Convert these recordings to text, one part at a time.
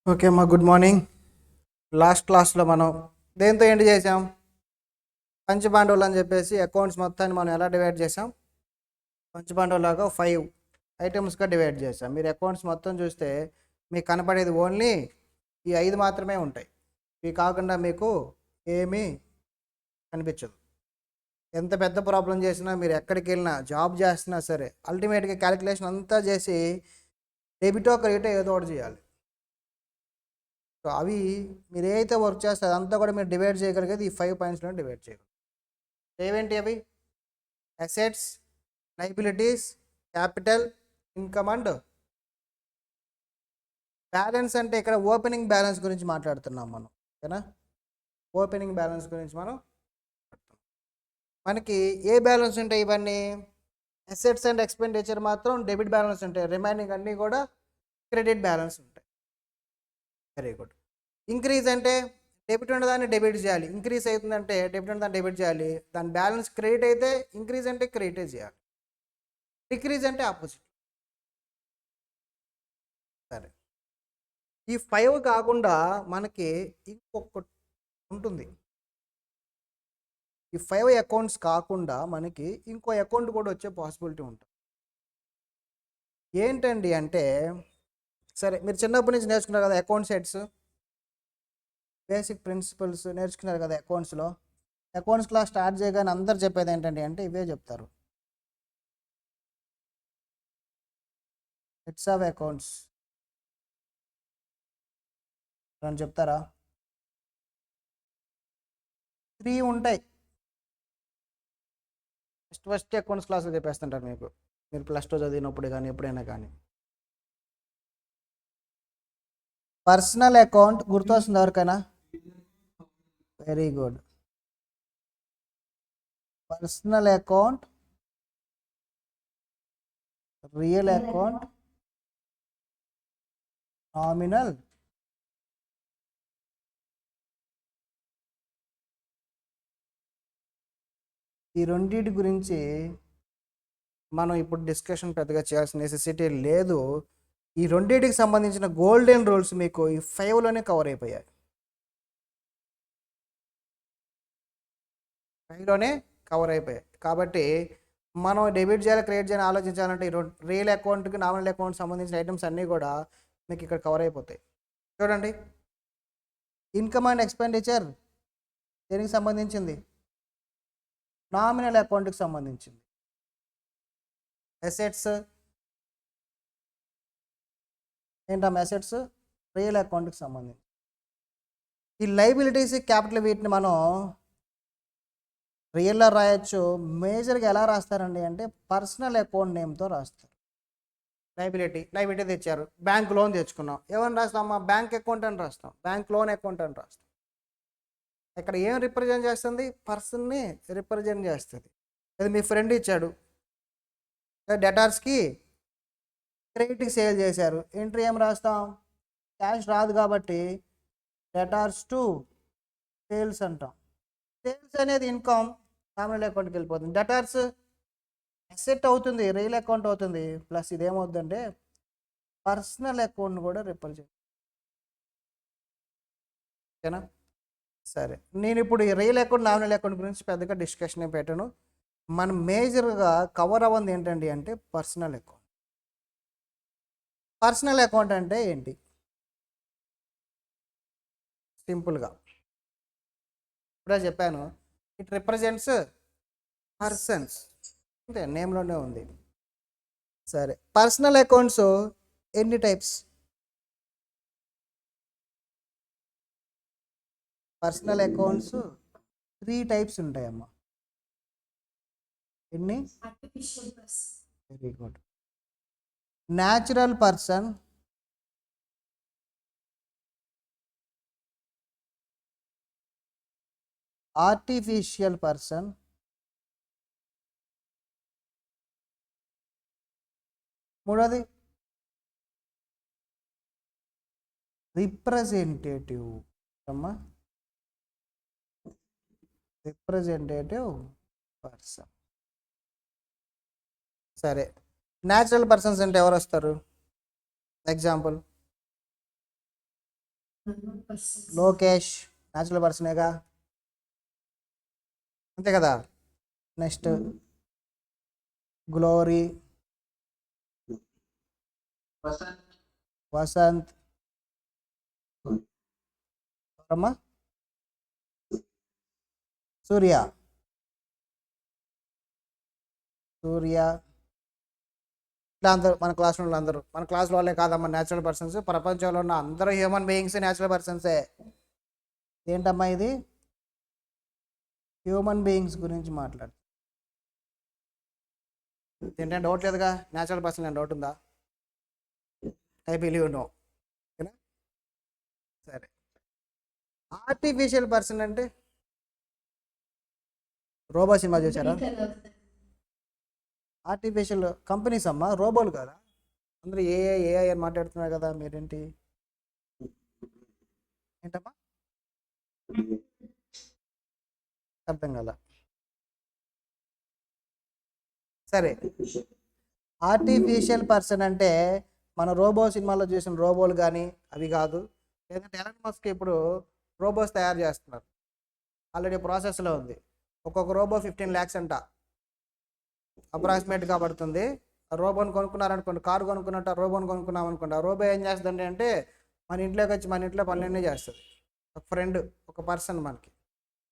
Okay అమ్మా, good morning. Last క్లాస్లో మనం దేంతో ఎండ్ చేసాం? పంచపాండవులు అని చెప్పేసి అకౌంట్స్ మొత్తాన్ని మనం ఎలా డివైడ్ చేసాం? పంచపాండవులాగా 5 ఐటమ్స్గా డివైడ్ చేసాం. మీరు అకౌంట్స్ మొత్తం చూస్తే మీకు కనపడేది ఓన్లీ ఈ 5 మాత్రమే ఉంటాయి. ఇవి కాకుండా మీకు ఏమీ కనిపించదు. ఎంత పెద్ద ప్రాబ్లం చేసినా, మీరు ఎక్కడికి వెళ్ళినా, జాబ్ చేస్తున్నా సరే, అల్టిమేట్గా క్యాలిక్యులేషన్ అంతా చేసి డెబిటో క్రెడిటో ఏదో ఒకటి చేయాలి. సో అవి మీరు ఏదైతే వర్క్ చేస్తారో అదంతా కూడా మీరు డివైడ్ చేయగలిగేది ఈ 5 పాయింట్స్లో డివైడ్ చేయగలరు. ఏవేంటి అవి? Assets, liabilities, capital, income and balance. అంటే ఇక్కడ ఓపెనింగ్ బ్యాలెన్స్ గురించి మాట్లాడుతున్నాం మనం, ఓకేనా? ఓపెనింగ్ బ్యాలెన్స్ గురించి మనం మనకి ఏ బ్యాలెన్స్ ఉంటాయి? ఇవన్నీ అసెట్స్ అండ్ ఎక్స్పెండిచర్ మాత్రం డెబిట్ బ్యాలెన్స్ ఉంటాయి, రిమైనింగ్ అన్నీ కూడా క్రెడిట్ బ్యాలెన్స్ ఉంటాయి. Very good. ఇంక్రీజ్ అంటే డెబిట్ ఉన్నదాన్ని డెబిట్ చేయాలి, ఇంక్రీజ్ అవుతుందంటే డెబిట్ ఉన్నదాన్ని డెబిట్ చేయాలి. దాని బ్యాలెన్స్ క్రెడిట్ అయితే ఇంక్రీజ్ అంటే క్రెడిటే చేయాలి. డిక్రీజ్ అంటే ఆపోజిట్. సరే, ఈ 5 కాకుండా మనకి ఇంకొకటి ఉంటుంది. ఈ 5 అకౌంట్స్ కాకుండా మనకి ఇంకో అకౌంట్ కూడా వచ్చే పాసిబిలిటీ ఉంటుంది. ఏంటండి అంటే, సరే మీరు చిన్నప్పటి నుంచి నేర్చుకున్నారు కదా అకౌంట్ సెట్స్, బేసిక్ ప్రిన్సిపల్స్ నేర్చుకున్నారు కదా అకౌంట్స్లో. అకౌంట్స్ క్లాస్ స్టార్ట్ చేయగానే అందరు చెప్పేది ఏంటండి అంటే ఇవే చెప్తారు. సెట్స్ ఆఫ్ అకౌంట్స్ అని చెప్తారా? 3 ఉంటాయి. ఫస్ట్ అకౌంట్స్ క్లాస్లో చెప్పేస్తుంటారు మీకు, మీరు +2 చదివినప్పుడు కానీ ఎప్పుడైనా కానీ. పర్సనల్ అకౌంట్ గుర్తొస్తుంది ఎవరికైనా? Very good. Personal account, real account, nominal ఈ రెండింటి గురించి మనం ఇప్పుడు డిస్కషన్ పెద్దగా చేయాల్సిన నెసెసిటీ లేదు. ఈ రెండింటికి సంబంధించిన గోల్డెన్ రూల్స్ మీకు ఈ 5లోనే కవర్ అయిపోయాయి. 5లోనే కవర్ అయిపోయాయి. కాబట్టి మనం డెబిట్ చేయాలి, క్రెడిట్ చేయాలి ఆలోచించాలంటే ఈ రియల్ అకౌంట్కి నామినల్ అకౌంట్ సంబంధించిన ఐటమ్స్ అన్నీ కూడా మీకు ఇక్కడ కవర్ అయిపోతాయి. చూడండి, ఇన్కమ్ అండ్ ఎక్స్పెండిచర్ దేనికి సంబంధించింది? నామినల్ అకౌంట్కి సంబంధించింది. అసెట్స్ ఏంటమ్మా? అసెట్స్ రియల్ అకౌంట్కి సంబంధించి. ఈ లైబిలిటీస్, క్యాపిటల్ వీటిని మనం రియల్లో రాయొచ్చు. మేజర్గా ఎలా రాస్తారండి అంటే పర్సనల్ అకౌంట్ నేమ్తో రాస్తారు. లైబిలిటీ తెచ్చారు, బ్యాంక్ లోన్ తెచ్చుకున్నాం, ఏమని రాస్తామా? బ్యాంక్ అకౌంట్ అని రాస్తాం, బ్యాంక్ లోన్ అకౌంట్ అని రాస్తాం. ఇక్కడ ఏం రిప్రజెంట్ చేస్తుంది? పర్సన్ని రిప్రజెంట్ చేస్తుంది. అది మీ ఫ్రెండ్ ఇచ్చాడు, డెటార్స్కి క్రెడిట్కి సేల్ చేశారు, ఎంట్రీ ఏం రాస్తాం? క్యాష్ రాదు కాబట్టి డెటార్స్ టు సేల్స్ అంటాం. సేల్స్ అనేది ఇన్కమ్, నామినల్ అకౌంట్కి వెళ్ళిపోతుంది. డెటార్స్ అసెట్ అవుతుంది, రియల్ అకౌంట్ అవుతుంది. ప్లస్ ఇదేమవుతుందంటే పర్సనల్ అకౌంట్ కూడా రిప్రజెంట్. ఓకేనా? సరే, నేను ఇప్పుడు ఈ రియల్ అకౌంట్, నామినల్ అకౌంట్ గురించి పెద్దగా డిస్కషన్ పెట్టాను. మనం మేజర్గా కవర్ అవ్వంది ఏంటండి అంటే పర్సనల్ అకౌంట్. పర్సనల్ అకౌంట్ అంటే ఏంటి? సింపుల్గా ఇప్పుడే చెప్పాను, ఇట్ రిప్రజెంట్స్ పర్సన్స్, అంతే, నేమ్లోనే ఉంది. సరే, పర్సనల్ అకౌంట్స్ ఎన్ని టైప్స్? పర్సనల్ అకౌంట్స్ 3 టైప్స్ ఉంటాయమ్మా. ఎన్ని? Very good. Natural person, artificial person, మూడోది రిప్రజెంటేటివ్. అమ్మా, రిప్రజెంటేటివ్ పర్సన్. సరే, న్యాచురల్ పర్సన్స్ అంటే ఎవరు వస్తారు? ఎగ్జాంపుల్, లోకేష్ న్యాచురల్ పర్సనేగా, అంతే కదా. నెక్స్ట్ గ్లోరీ, వసంత్, ఎవరమ్మా? సూర్య, ఇట్లా అందరూ మన క్లాస్లో వాళ్ళు అందరూ, మన క్లాస్లో వాళ్ళే కాదమ్మా న్యాచురల్ పర్సన్స్, ప్రపంచంలో ఉన్న అందరూ హ్యూమన్ బీయింగ్స్ న్యాచురల్ పర్సన్సే. ఏంటమ్మా ఇది? హ్యూమన్ బీయింగ్స్ గురించి మాట్లాడు. ఏంటంటే డౌట్ లేదుగా, న్యాచురల్ పర్సన్ అని డౌట్ ఉందా? I believe no. ఓకేనా, సరే. ఆర్టిఫిషియల్ పర్సన్ అంటే రోబో సినిమా చూసారా? ఆర్టిఫిషియల్ కంపెనీస్ అమ్మా, రోబోలు కదా. అందరూ ఏఐ ఏఐ అని మాట్లాడుతున్నారు కదా, మీరేంటి? ఏంటమ్మా అర్థం కాల. సరే, ఆర్టిఫిషియల్ పర్సన్ అంటే మన రోబో సినిమాలో చూసిన రోబోలు కానీ అవి కాదు. లేదంటే ఎలాన్ మస్క్ ఇప్పుడు రోబోస్ తయారు చేస్తున్నారు, ఆల్రెడీ ప్రాసెస్లో ఉంది. ఒక్కొక్క రోబో 15 lakhs అంట అప్రాక్సిమేట్గా పడుతుంది. రోబోని కొనుక్కున్నారనుకోండి, కారు కొనుక్కున్నట్టు రోబోని కొనుక్కున్నాం అనుకోండి, ఆ రోబో ఏం చేస్తుందంటే అంటే మన ఇంట్లోకి వచ్చి మన ఇంట్లో పనులన్నీ చేస్తుంది. ఒక ఫ్రెండ్, ఒక పర్సన్ మనకి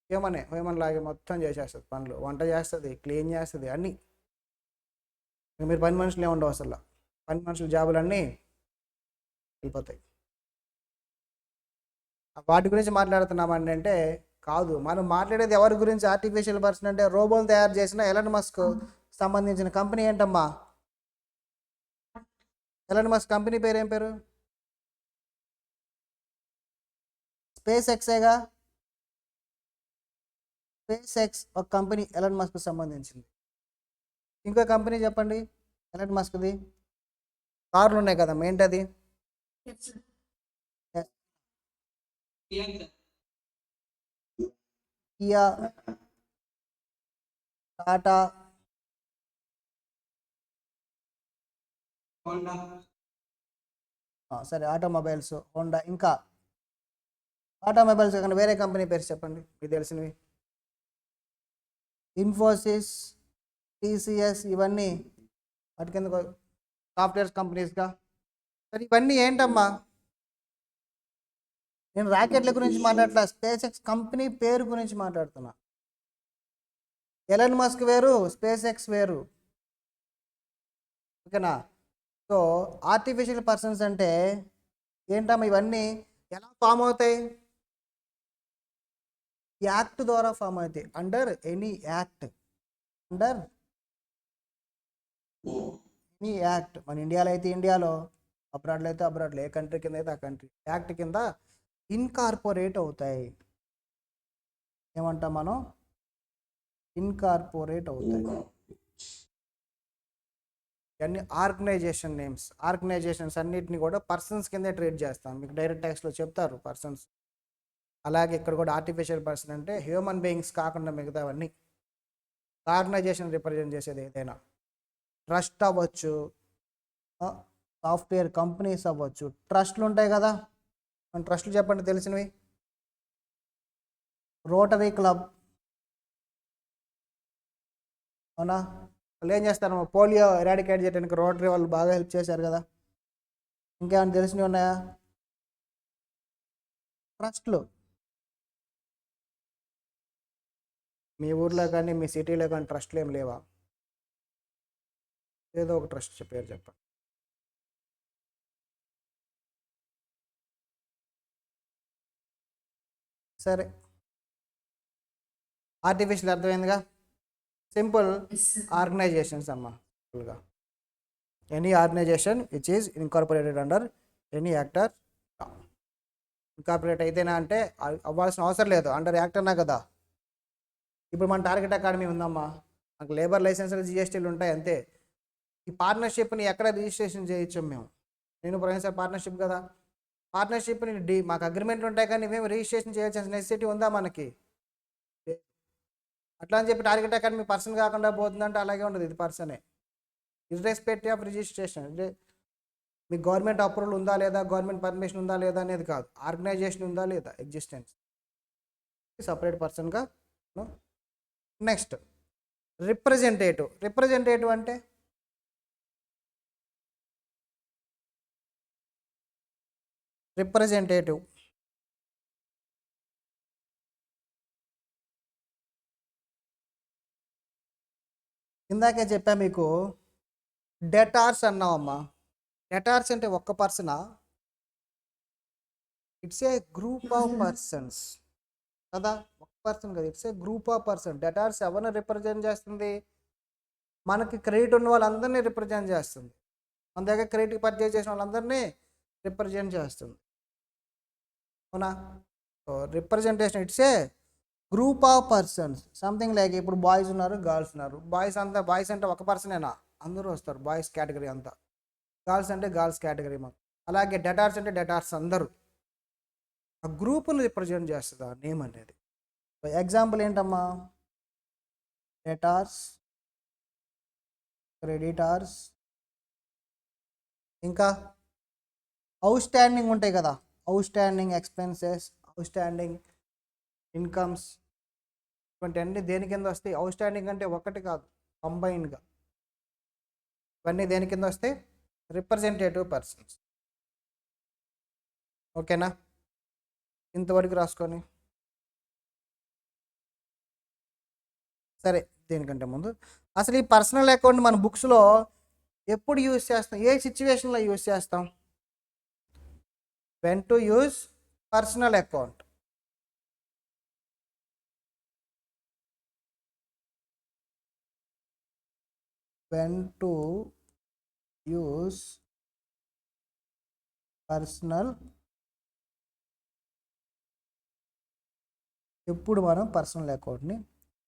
హ్యూమన్ లాగే మొత్తం చేసేస్తుంది పనులు, వంట చేస్తుంది, క్లీన్ చేస్తుంది, అన్నీ. మీరు పని మనుషులు ఏముండవు అసలు, పని మనుషుల జాబులన్నీ వెళ్ళిపోతాయి. వాటి గురించి మాట్లాడుతున్నామండి అంటే కాదు, మనం మాట్లాడేది ఎవరి గురించి? ఆర్టిఫిషియల్ పర్సన్ అంటే రోబోలు తయారు చేసిన ఎలాన్ మస్క్ సంబంధించిన కంపెనీ ఏంటమ్మా? ఎలాన్ మస్క్ కంపెనీ పేరు ఏం పేరు? స్పేస్ ఎక్సేగా. స్పేస్ ఎక్స్ ఒక కంపెనీ ఎలాన్ మస్క్ సంబంధించింది. ఇంకో కంపెనీ చెప్పండి ఎలాన్ మస్క్ది. కార్లు ఉన్నాయి కదా, ఏంటది? కియా, టాటా, సరే ఆటోమొబైల్స్, హోండా. ఇంకా ఆటోమొబైల్స్ కానీ వేరే కంపెనీ పేరు చెప్పండి మీకు తెలిసినవి. ఇన్ఫోసిస్, టీసీఎస్, ఇవన్నీ వాటి కింద సాఫ్ట్వేర్ కంపెనీస్గా. సరే ఇవన్నీ ఏంటమ్మా? నేను రాకెట్ల గురించి మాట్లాడట్లా, స్పేస్ ఎక్స్ కంపెనీ పేరు గురించి మాట్లాడుతున్నా. ఎలన్ మస్క్ వేరు, స్పేస్ ఎక్స్ వేరు, ఓకేనా? సో ఆర్టిఫిషియల్ పర్సన్స్ అంటే ఏంటమ్మా? ఇవన్నీ ఎలా ఫామ్ అవుతాయి? యాక్ట్ ద్వారా ఫామ్ అవుతాయి, under any act. Under any act. మన ఇండియాలో అయితే ఇండియాలో, అబ్రాడ్లో అయితే అబ్రాడ్లో, ఏ కంట్రీ కింద అయితే ఆ కంట్రీ యాక్ట్ కింద ఇన్కార్పొరేట్ అవుతాయి. ఏమంటాం మనం? ఇన్కార్పొరేట్ అవుతాయి. ఇవన్నీ ఆర్గనైజేషన్ నేమ్స్. ఆర్గనైజేషన్స్ అన్నిటిని కూడా పర్సన్స్ కిందే ట్రీట్ చేస్తాం, మీకు డైరెక్ట్ టెక్స్ట్లో చెప్తారు పర్సన్స్. అలాగే ఇక్కడ కూడా ఆర్టిఫిషియల్ పర్సన్ అంటే హ్యూమన్ బీయింగ్స్ కాకుండా మిగతావన్నీ ఆర్గనైజేషన్ రిప్రజెంట్ చేసేది. ఏదైనా ట్రస్ట్ అవ్వచ్చు, సాఫ్ట్వేర్ కంపెనీస్ అవ్వచ్చు, ట్రస్ట్లు ఉంటాయి కదా. మన ట్రస్ట్లు చెప్పండి తెలిసినవి. రోటరీ క్లబ్, అవునా? వాళ్ళు ఏం చేస్తారు? పోలియో ఎరాడికేట్ చేయడానికి రోటరీ వాళ్ళు బాగా హెల్ప్ చేశారు కదా. ఇంకేమైనా తెలిసినవి ఉన్నాయా? ట్రస్ట్లు మీ ఊర్లో కానీ మీ సిటీలో కానీ ట్రస్ట్లు ఏం లేవా? ఏదో ఒక ట్రస్ట్ పేరు చెప్పండి. సరే, ఆర్టిఫిషియల్ అర్థమైందిగా. సింపుల్ ఆర్గనైజేషన్స్ అమ్మా. సింపుల్గా any organisation which is incorporated under any actor. Incorporate అయితేనా అంటే అవ్వాల్సిన అవసరం లేదు, అండర్ యాక్టర్నా కదా. ఇప్పుడు మన టార్గెట్ అకాడమీ ఉందమ్మా, మనకు లేబర్ లైసెన్సులు జిఎస్టీలు ఉంటాయి అంతే. ఈ పార్ట్నర్షిప్ని ఎక్కడ రిజిస్ట్రేషన్ చేయొచ్చు మేము? నేను ప్రొఫెసర్ పార్ట్నర్షిప్ కదా, పార్ట్నర్షిప్ని మాకు అగ్రిమెంట్లు ఉంటాయి కానీ మేము రిజిస్ట్రేషన్ చేయాల్సిన నెసెసిటీ ఉందా మనకి? అట్లా అని చెప్పి టార్గెట్ అకాడమీ పర్సన్ కాకుండా పోతుందంటే అలాగే ఉండదు, ఇది పర్సనే, ఇర్రెస్పెక్టివ్ ఆఫ్ రిజిస్ట్రేషన్. మీకు గవర్నమెంట్ అప్రూవల్ ఉందా లేదా, గవర్నమెంట్ పర్మిషన్ ఉందా లేదా అనేది కాదు, ఆర్గనైజేషన్ ఉందా లేదా, ఎగ్జిస్టెన్స్ సపరేట్ పర్సన్గా. నెక్స్ట్ రిప్రజెంటేటివ్ అంటే రిప్రజెంటేటివ్ ఇందాకే చెప్పా మీకు, డెటార్స్ అన్నామమ్మా. డెటార్స్ అంటే ఒక్క పర్సనా? It's a group of persons కదా, ఒక పర్సన్ కదా, it's a group of person. Debtors ఎవరిని రిప్రజెంట్ చేస్తుంది? మనకి క్రెడిట్ ఉన్న వాళ్ళందరినీ రిప్రజెంట్ చేస్తుంది, మన దగ్గర క్రెడిట్ పర్చేజ్ చేసిన వాళ్ళందరినీ రిప్రజెంట్ చేస్తుంది, అవునా? So representation it's a group of persons. Something like ఇప్పుడు బాయ్స్ ఉన్నారు, గర్ల్స్ ఉన్నారు. బాయ్స్ అంటే ఒక పర్సనేనా? అందరూ వస్తారు బాయ్స్ కేటగిరీ అంతా. గర్ల్స్ అంటే గర్ల్స్ కేటగిరీ మొత్తం. అలాగే డెటార్స్ అంటే డెటార్స్ అందరూ. ఆ గ్రూపును రిప్రజెంట్ చేస్తుంది ఆ నేమ్ అనేది. ఎగ్జాంపుల్ ఏంటమ్మా? డెటార్స్, క్రెడిటార్స్, ఇంకా అవుట్ స్టాండింగ్ ఉంటాయి కదా, out standing expenses, out standing incomes, ఇవన్నీ దేని కింద వస్తాయి? అవుట్ స్టాండింగ్ అంటే ఒకటి కాదు, కంబైన్డ్గా ఇవన్నీ దేని కింద వస్తాయి? Representative persons. ఓకేనా? ఇంతవరకు రాసుకొని. సరే, దీనికంటే ముందు అసలు ఈ పర్సనల్ అకౌంట్ మన బుక్స్లో ఎప్పుడు యూజ్ చేస్తాం, ఏ సిచ్యువేషన్లో యూజ్ చేస్తాం? When to use personal account? When to use personal, ఎప్పుడు మనం పర్సనల్ అకౌంట్ని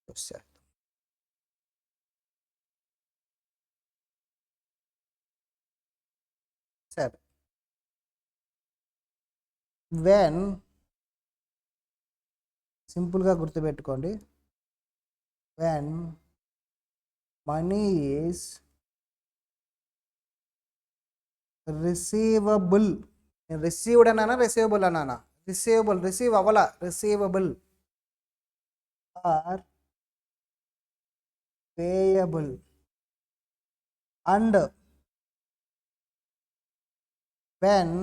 యూజ్ చేస్తాం? సరే, వెన్, సింపుల్గా గుర్తుపెట్టుకోండి, వెన్ మనీ ఈజ్ రిసీవబుల్. నేను రిసీవ్డ్ అన్నానా, రిసీవబుల్ అన్నానా? రిసీవబుల్, రిసీవ్ అవ్వాల, receivable or payable. And when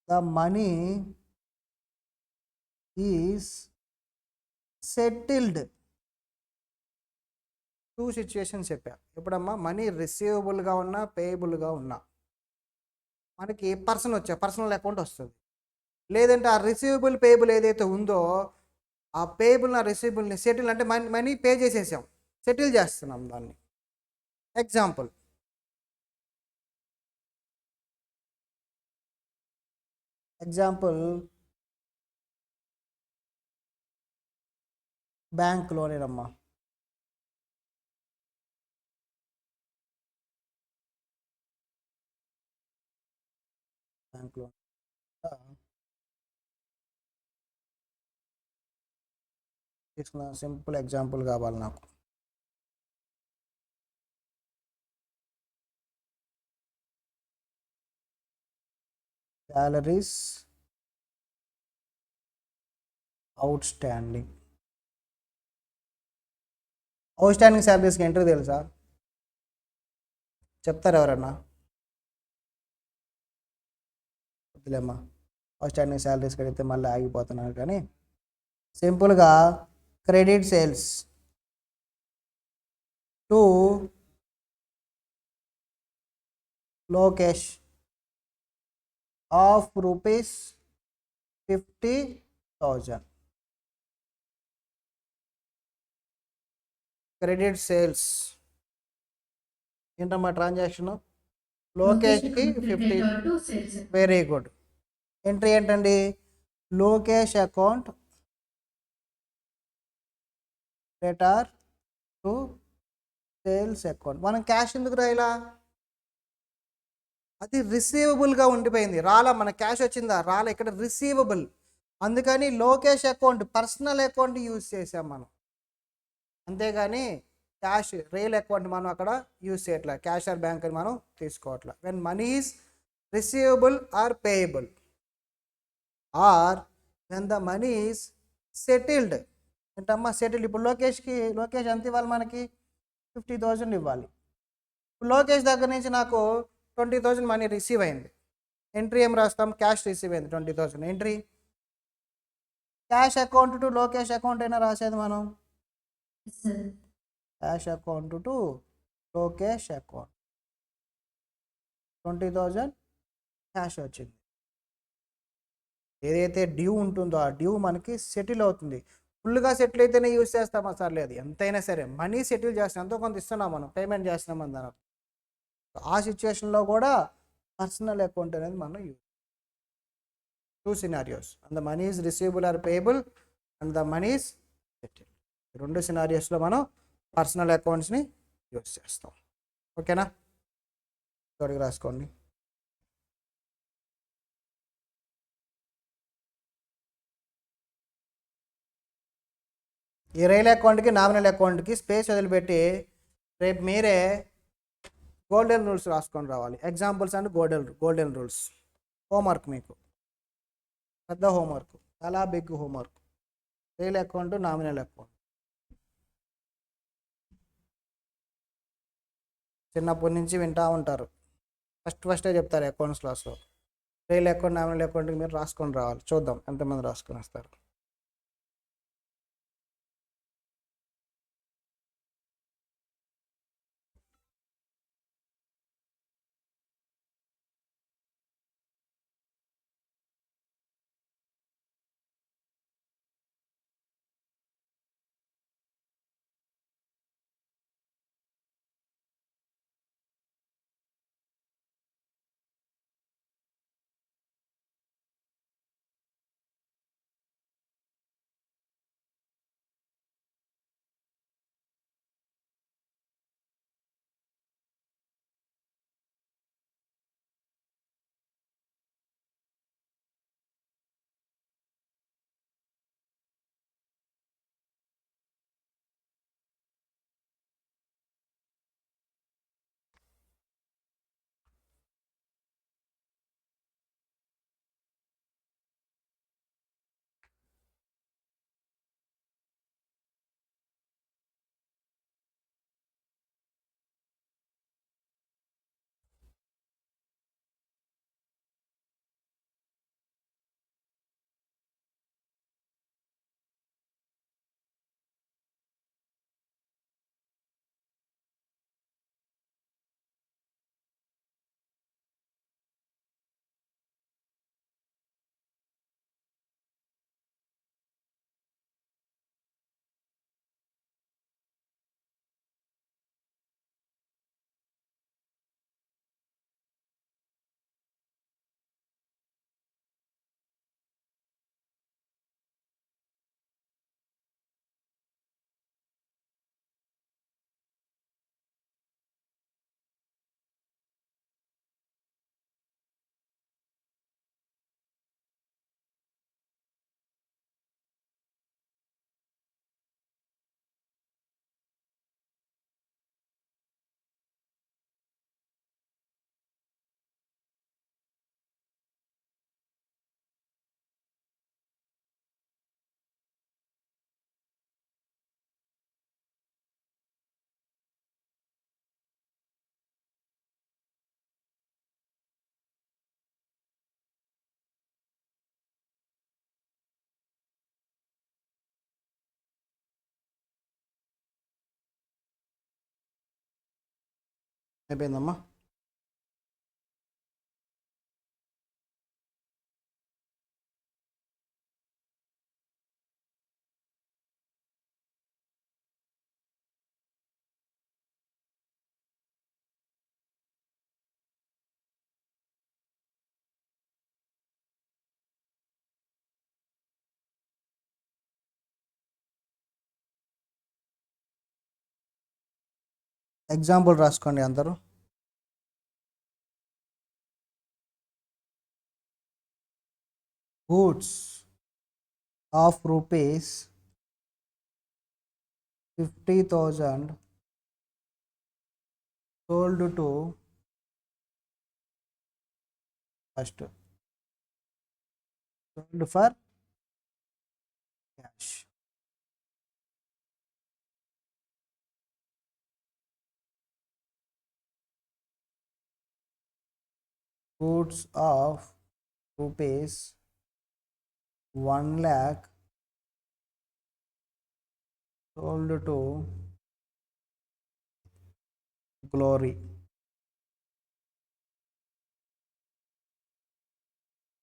the money is settled. Two situations చెప్పా. ఎప్పుడమ్మా? మనీ రిసీవబుల్గా ఉన్నా, పేయబుల్గా ఉన్నా మనకి పర్సనల్ అకౌంట్ వస్తుంది. లేదంటే ఆ రిసీవబుల్ పేయబుల్ ఏదైతే ఉందో ఆ పేయబుల్ రిసీవబుల్ని సెటిల్ అంటే మనీ పే చేసేసాం, సెటిల్ చేస్తున్నాం దాన్ని. ఎగ్జాంపుల్, బ్యాంక్ లోనేనమ్మా. బ్యాంక్ లోన్ తీసుకున్న సింపుల్ ఎగ్జాంపుల్ కావాలి నాకు. Salaries outstanding. Outstanding సాలరీస్కి ఎంట్రీ తెలుసా? చెప్తారు ఎవరన్నా? వద్దులేమ్మా, అవుట్ స్టాండింగ్ సాలరీస్కి అడిగితే మళ్ళీ ఆగిపోతున్నారు. కానీ సింపుల్గా credit sales to Lokesh of ₹50,000. Credit sales ఏంటమ్మా ట్రాన్సాక్షన్? లోకేష్కి 50. Very good. ఎంట్రీ ఏంటండి? Lokesh account debtor to sales account. మనం క్యాష్ ఎందుకు రాయాలా? అది రిసీవబుల్గా ఉండిపోయింది, రాలా. మన క్యాష్ వచ్చిందా? రాలా. ఇక్కడ రిసీవబుల్, అందుకని Lokesh account personal account use చేసాం మనం. అంతేగాని క్యాష్ రియల్ అకౌంట్ మనం అక్కడ యూజ్ చేయట్లే, క్యాష్ ఆర్ బ్యాంక్ అని మనం తీసుకోవట్లే. When money is receivable or payable or when the money is settled. ఏంటమ్మా సెటిల్డ్? ఇప్పుడు లోకేష్ ఎంత ఇవ్వాలి మనకి? 50,000 ఇవ్వాలి. ఇప్పుడు లోకేష్ దగ్గర నుంచి నాకు 20,000 మనీ రిసీవ్ అయింది. ఎంట్రీ ఏం రాస్తాం? క్యాష్ రిసీవ్ అయింది 20,000. Entry cash account to Lokesh account అయినా రాసేది మనం. Cash account to Lokesh account 20,000 cash వచ్చింది. ఏదైతే డ్యూ ఉంటుందో ఆ డ్యూ మనకి సెటిల్ అవుతుంది. ఫుల్గా సెటిల్ అయితేనే యూజ్ చేస్తామా? సార్ లేదు, ఎంతైనా సరే మనీ సెటిల్ చేస్తాం, ఎంతో కొంత ఇస్తున్నాం, మనం పేమెంట్ చేస్తున్నాం అని దాని. ఆ సిచ్యువేషన్లో కూడా పర్సనల్ అకౌంట్ అనేది మనం use. 2 scenarios, and the money is receivable or payable and the money is settled. 2 scenariosలో మనం పర్సనల్ అకౌంట్స్ని యూజ్ చేస్తాం. ఓకేనా? తోడికి రాసుకోండి. ఈ రైల్ అకౌంట్కి నామినల్ అకౌంట్కి స్పేస్ వదిలిపెట్టి రేపు మీరే గోల్డెన్ రూల్స్ రాసుకొని రావాలి. Examples and golden rules. Homework మీకు పెద్ద హోంవర్క్, చాలా big homework. Real account, nominal account చిన్నప్పటి నుంచి వింటూ ఉంటారు. ఫస్టే చెప్తారు అకౌంట్స్ క్లాస్లో. రియల్ అకౌంట్, నామినల్ అకౌంట్కి మీరు రాసుకొని రావాలి. చూద్దాం ఎంతమంది రాసుకొని వస్తారు. అయిపోయిందమ్మా. ఎగ్జాంపుల్ రాసుకోండి అందరూ. Goods of rupees 50,000 sold to first sold for cash. Goods of rupees 1 lakh sold to Glory.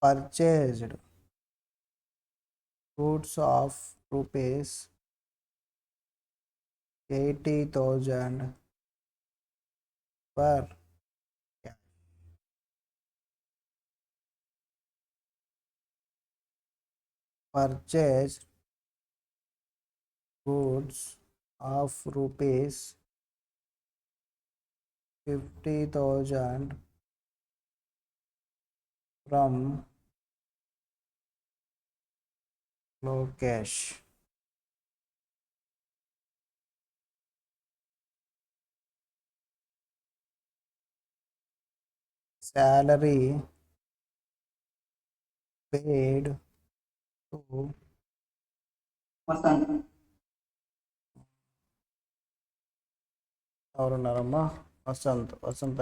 Purchased goods of rupees 80,000 per cash. Purchased goods of rupees 50,000 from Lokesh. Salary paid to ఎవరున్నారమ్మా? Vasant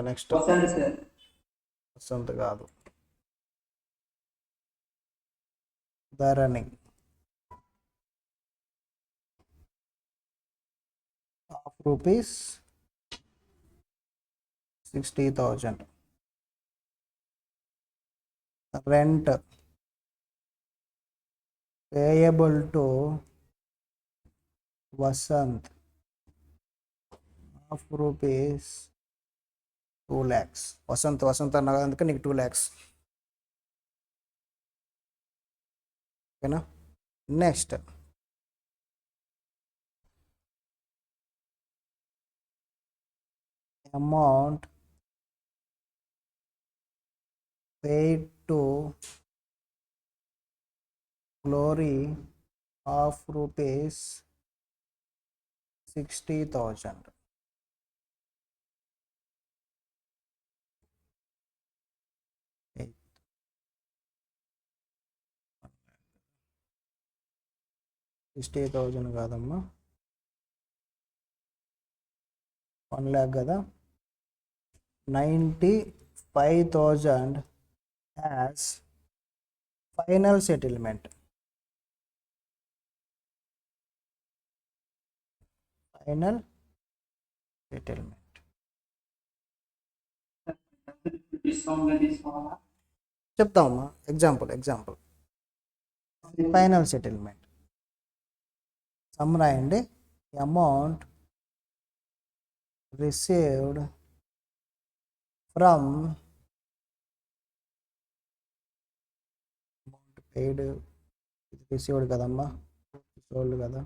next. Vasant కాదు, Dharani. Of rupees 60,000. Rent payable to Vasant of rupees 2 lakhs. Vasant అన్నా అందుకే నీకు 2 lakhs. ఓకేనా? Next amount paid to Glory of rupees 60,000. $60,000 కాదమ్మా, 1 lakh కదా. 95,000 as final settlement. Final settlement. చెప్తామమ్మా, example final settlement. Sum రాయండి. Amount received from amount paid, ఇది received కదమ్మా, సోల్డ్ కదా,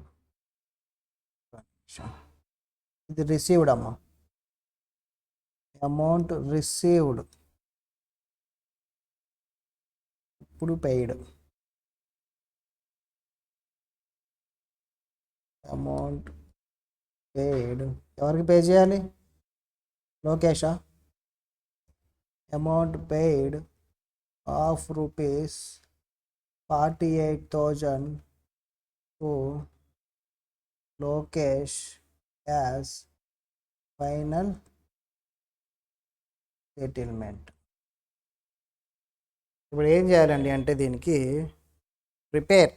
ఇది రిసీవ్డ్ అమ్మా. అమౌంట్ రిసీవ్డ్ ఇప్పుడు పెయిడ్. అమౌంట్ పెయిడ్ ఎవరికి పే చేయాలి? లోకేషా? Amount paid of rupees 48,000 to Lokesh as final settlement. ఇప్పుడు ఏం చేయాలండి అంటే దీనికి prepare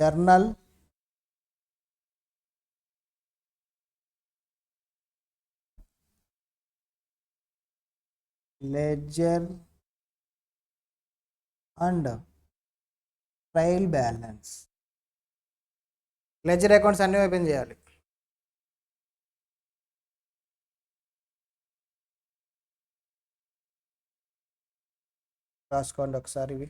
journal ledger and trial balance. Ledger accounts అన్నీ ఓపెన్ చేయాలి. రాసుకోండి ఒకసారి ఇవి.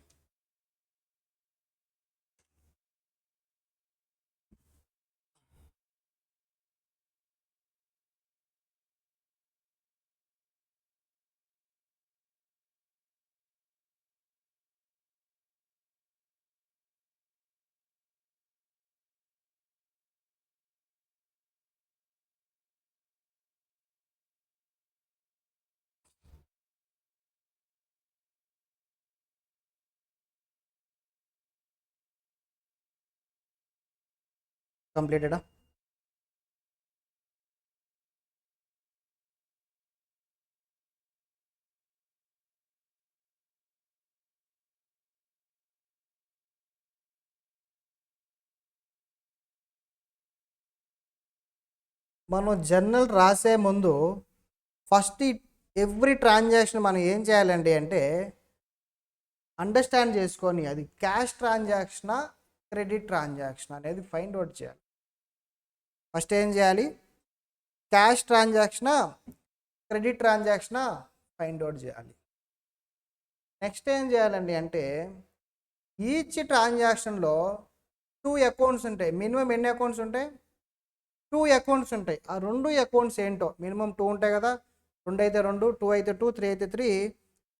కంప్లీటెడా? మనం జర్నల్ రాసే ముందు ఫస్ట్ ఎవ్రీ ట్రాన్సాక్షన్ మనం ఏం చేయాలండి అంటే అండర్స్టాండ్ చేసుకొని అది క్యాష్ ట్రాన్సాక్షనా క్రెడిట్ ట్రాన్సాక్షన్ అనేది ఫైండ్ అవుట్ చేయాలి. ఫస్ట్ ఏం చేయాలి? క్యాష్ ట్రాన్సాక్షనా క్రెడిట్ ట్రాన్సాక్షనా ఫైండ్ అవుట్ చేయాలి. నెక్స్ట్ ఏం చేయాలండి అంటే ఈచ్ ట్రాన్సాక్షన్లో 2 అకౌంట్స్ ఉంటాయి. మినిమం ఎన్ని అకౌంట్స్ ఉంటాయి? 2 అకౌంట్స్ ఉంటాయి. ఆ 2 అకౌంట్స్ ఏంటో మినిమం 2 ఉంటాయి కదా, 2 అయితే 2, 2 అయితే 2, 3 అయితే 3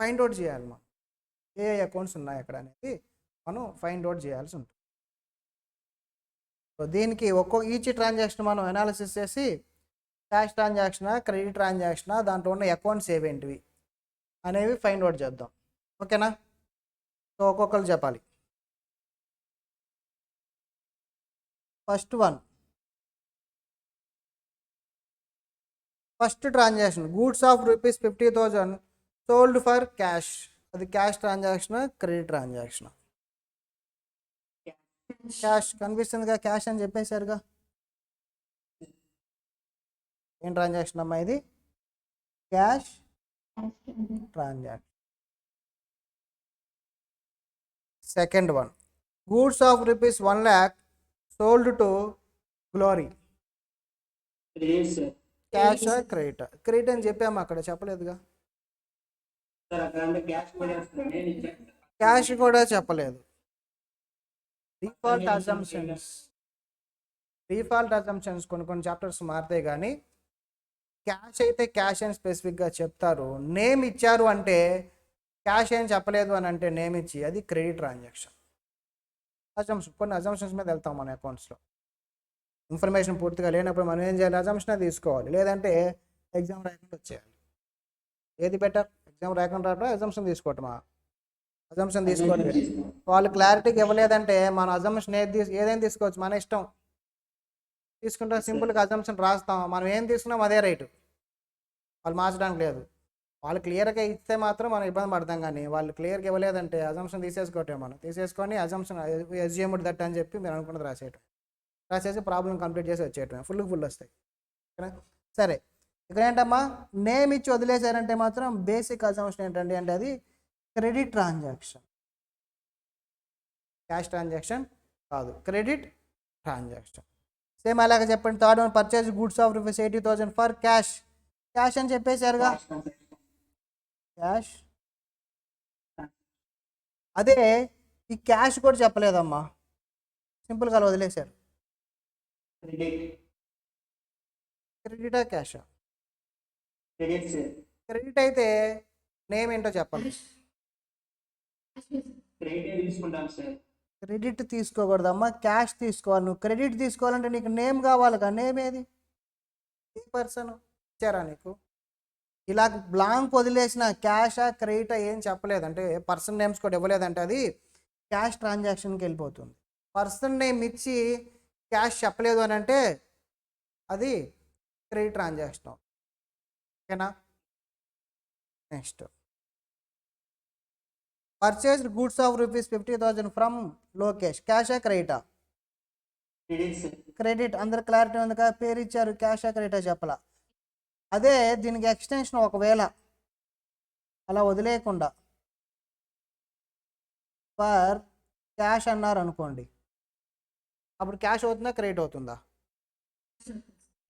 ఫైండ్ అవుట్ చేయాలి. మనం ఏ అకౌంట్స్ ఉన్నాయి అక్కడ అనేది మనం ఫైండ్ అవుట్ చేయాల్సి ఉంటుంది. సో దీనికి ఈచ్ ట్రాన్సాక్షన్ మనం అనాలిసిస్ చేసి క్యాష్ ట్రాన్సాక్షనా క్రెడిట్ ట్రాన్సాక్షనా దాంట్లో ఉన్న అకౌంట్స్ ఏవేంటివి అనేవి ఫైండ్ అవుట్ చేద్దాం. ఓకేనా? సో ఒక్కొక్కరు చెప్పాలి. First one, first transaction goods of ₹50,000 sold for cash. అది cash transaction credit transaction? Cash కనిపిస్తుందిగా, క్యాష్ అని చెప్పేశారుగా. ఏం ట్రాన్సాక్షన్ అమ్మా ఇది? Cash transaction. Second one, goods of ₹1 lakh sold to Glory. Cash credit? Credit అని చెప్పాము, అక్కడ చెప్పలేదుగా. క్యాష్ కూడా చెప్పలేదు. డిఫాల్ట్ అజంప్షన్స్ కొన్ని కొన్ని చాప్టర్స్ మారుతాయి, కానీ క్యాష్ అయితే క్యాష్ అని స్పెసిఫిక్గా చెప్తారు. నేమ్ ఇచ్చారు అంటే క్యాష్ ఏం చెప్పలేదు అని అంటే నేమ్ ఇచ్చి అది క్రెడిట్ ట్రాన్సాక్షన్. కొన్ని అజంప్షన్స్ మీద వెళ్తాం మన అకౌంట్స్లో. ఇన్ఫర్మేషన్ పూర్తిగా లేనప్పుడు మనం ఏం చేయాలి? అజంప్షన్ తీసుకోవాలి, లేదంటే ఎగ్జామ్ రాయకుండా వచ్చేయాలి. ఏది బెటర్? ఎగ్జామ్ రాయకుండా రావడం, అజంప్షన్ తీసుకోవటమా? అజంప్షన్ తీసుకోవడం. వాళ్ళు క్లారిటీగా ఇవ్వలేదంటే మనం అజంప్షన్ ఏదైనా తీసుకోవచ్చు, మన ఇష్టం. తీసుకుంటే సింపుల్గా అజంప్షన్ రాస్తాం, మనం ఏం తీసుకున్నాం అదే రైటు, వాళ్ళు మార్చడానికి లేదు. వాళ్ళు క్లియర్గా ఇస్తే మాత్రం మనం ఇబ్బంది పడతాం, కానీ వాళ్ళు క్లియర్గా ఇవ్వలేదంటే అజంప్షన్ తీసేసుకోవటం. మనం తీసేసుకొని అజంప్షన్ అజ్యూమ్డ్ దట్ అని చెప్పి మీరు అనుకున్నది రాసేసి ప్రాబ్లం కంప్లీట్ చేసి వచ్చేయటం. ఫుల్ వస్తాయి. సరే, ఇక్కడ ఏంటమ్మా నేమ్ ఇచ్చి వదిలేశారంటే మాత్రం బేసిక్ అజంప్షన్ ఏంటండి అంటే అది క్రెడిట్ ట్రాన్సాక్షన్. క్యాష్ ట్రాన్సాక్షన్ కాదు, క్రెడిట్ ట్రాన్సాక్షన్. సేమ్ అలాగే చెప్పండి. Third one, purchase goods of ₹80,000 for cash. Cash అని చెప్పేశారుగా, క్యాష్. అదే ఈ క్యాష్ కూడా చెప్పలేదమ్మా, సింపుల్గా వదిలేశారు. క్రెడిటా క్యాషా? క్రెడిట్ అయితే నేమ్ ఏంటో చెప్పండి. క్రెడిట్ తీసుకోకూడదమ్మా, క్యాష్ తీసుకోవాలి. నువ్వు క్రెడిట్ తీసుకోవాలంటే నీకు నేమ్ కావాలిగా. నేమ్ ఏది? ఏ పర్సన్ ఇచ్చారా నీకు? ఇలా బ్లాంక్ వదిలేసిన క్యాషా క్రెడిటా ఏం చెప్పలేదు అంటే పర్సన్ నేమ్స్ కూడా ఇవ్వలేదంటే అది క్యాష్ ట్రాన్సాక్షన్కి వెళ్ళిపోతుంది. పర్సన్ నేమ్ ఇచ్చి క్యాష్ చెప్పలేదు అని అంటే అది క్రెడిట్ ట్రాన్సాక్షన్. ఓకేనా? Next, purchased goods of ₹50,000 from Lokesh. క్యాషా క్రెడిటా? క్రెడిట్. అందరు క్లారిటీ ఉంది కదా, పేరు ఇచ్చారు, క్యాషా క్రెడిటా చెప్పాల. అదే దీనికి ఎక్స్టెన్షన్ ఒకవేళ అలా వదిలేయకుండా ఫర్ క్యాష్ అన్నారు అనుకోండి, అప్పుడు క్యాష్ అవుతుందా క్రెడిట్ అవుతుందా?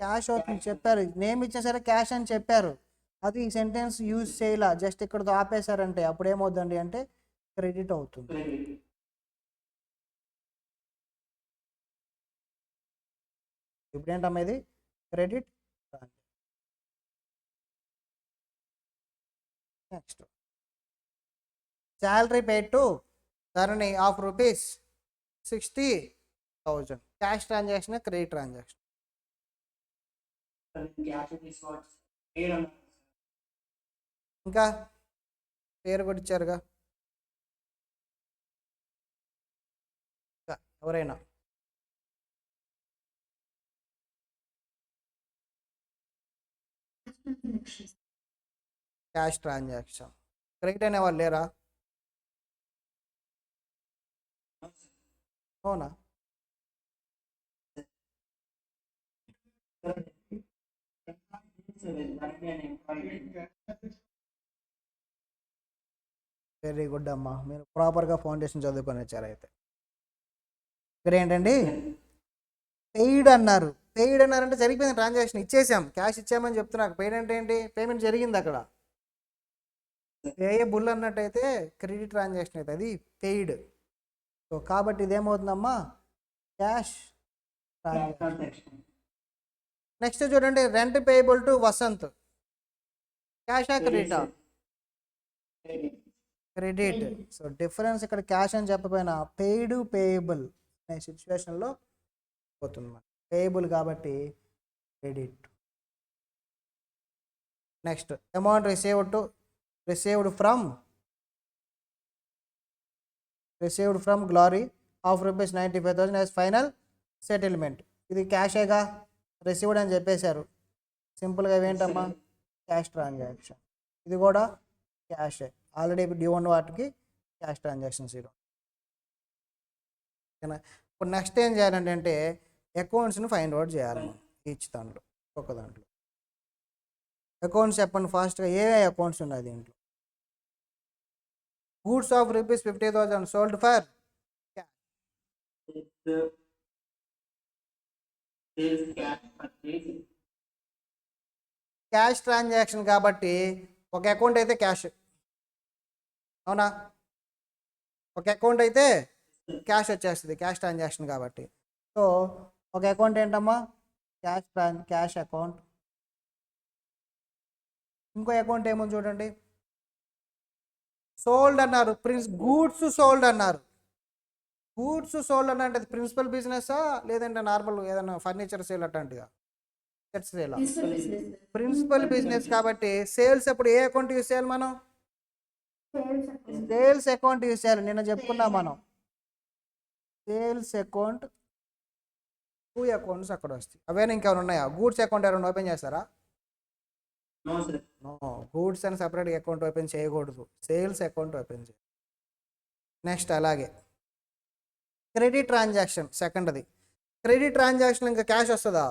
క్యాష్ అవుతుంది. చెప్పారు, నేమ్ ఇచ్చినా సరే క్యాష్ అని చెప్పారు. అది ఈ సెంటెన్స్ యూజ్ చేయాల, జస్ట్ ఇక్కడతో ఆపేశారంటే అప్పుడు ఏమవుతుందండి అంటే క్రెడిట్ అవుతుంది. ఇప్పుడు ఏంటమ్మా ఇది? Credit. Next, salary paid to Dharani of ₹60,000. Cash transaction credit transaction? ఇంకా పేరు కూడా ఇచ్చారుగా, ఎవరైనా క్యాష్ ట్రాన్సాక్షన్. క్రెడిట్ అనే వాళ్ళు లేరా? అవునా? వెరీ గుడ్ అమ్మా, మీరు ప్రాపర్గా ఫౌండేషన్ చదువుకొని వచ్చారు అయితే. ఇక్కడ ఏంటండి పెయిడ్ అన్నారు. పెయిడ్ అన్నారంటే జరిగిపోయింది, ట్రాన్సాక్షన్ ఇచ్చేసాం, క్యాష్ ఇచ్చామని చెప్తున్నారు. పెయిడ్ అంటే ఏంటి? పేమెంట్ జరిగింది అక్కడ. పేయబుల్ అన్నట్టయితే క్రెడిట్ ట్రాన్సాక్షన్ అయితే అది పెయిడ్. సో కాబట్టి ఇదేమవుతుందమ్మా? Cash transaction. నెక్స్ట్ చూడండి, రెంట్ పేయబుల్ టు వసంత్. క్యాషా క్రెడిటా? క్రెడిట్. సో డిఫరెన్స్ ఇక్కడ క్యాష్ అని చెప్పపోయినా పెయిడ్ పేయబుల్ అనే సిచ్యువేషన్లో పోతుంది. పేయబుల్ కాబట్టి credit. Next amount received from Glory of ₹95,000 as final settlement. ఇది క్యాషేగా, రిసీవ్డ్ అని చెప్పేశారు. సింపుల్గా ఏంటమ్మా? Cash transaction. ఇది కూడా క్యాషే, ఆల్రెడీ డ్యూ ఉన్న వాటికి క్యాష్ ట్రాన్సాక్షన్స్ ఇవ్వం. ఓకేనా? ఇప్పుడు నెక్స్ట్ ఏం చేయాలంటే అకౌంట్స్ని ఫైండ్ అవుట్ చేయాలి మనం ఈచ్ దాంట్లో, ఒక్క దాంట్లో. అకౌంట్స్ చెప్పండి ఫాస్ట్గా, ఏ అకౌంట్స్ ఉన్నాయి దీంట్లో? Goods of ₹50,000 sold for cash transaction కాబట్టి ఒక అకౌంట్ అయితే క్యాష్, అవునా? ఒక అకౌంట్ అయితే క్యాష్ వచ్చేస్తుంది, క్యాష్ ట్రాన్సాక్షన్ కాబట్టి. సో ఒక అకౌంట్ ఏంటమ్మా? Cash account. ఇంకో అకౌంట్ ఏముంది చూడండి, సోల్డ్ అన్నారు, గూడ్స్ సోల్డ్ అన్నారు. గూడ్స్ సోల్డ్ అంటే అది ప్రిన్సిపల్ బిజినెసా లేదంటే నార్మల్ ఏదైనా ఫర్నిచర్ సేల్ అట్లాంటిదా? సేల్. ప్రిన్సిపల్ బిజినెస్ కాబట్టి సేల్స్ అప్పుడు ఏ అకౌంట్ యూస్ చేయాలి మనం? సేల్స్ అకౌంట్ యూస్ చేయాలి. నిన్న చెప్పుకున్నాం మనం, సేల్స్ అకౌంట్ 2 అకౌంట్స్ అక్కడ వస్తాయి. అవేనా ఇంకేమైనా ఉన్నాయా? గూడ్స్ అకౌంట్ ఎవరైనా ఓపెన్ చేస్తారా? నో, గూడ్స్ అని సపరేట్ అకౌంట్ ఓపెన్ చేయకూడదు, సేల్స్ అకౌంట్ ఓపెన్ చేయాలి. నెక్స్ట్ అలాగే క్రెడిట్ ట్రాన్సాక్షన్ సెకండ్ది. క్రెడిట్ ట్రాన్సాక్షన్ ఇంకా క్యాష్ వస్తుందా?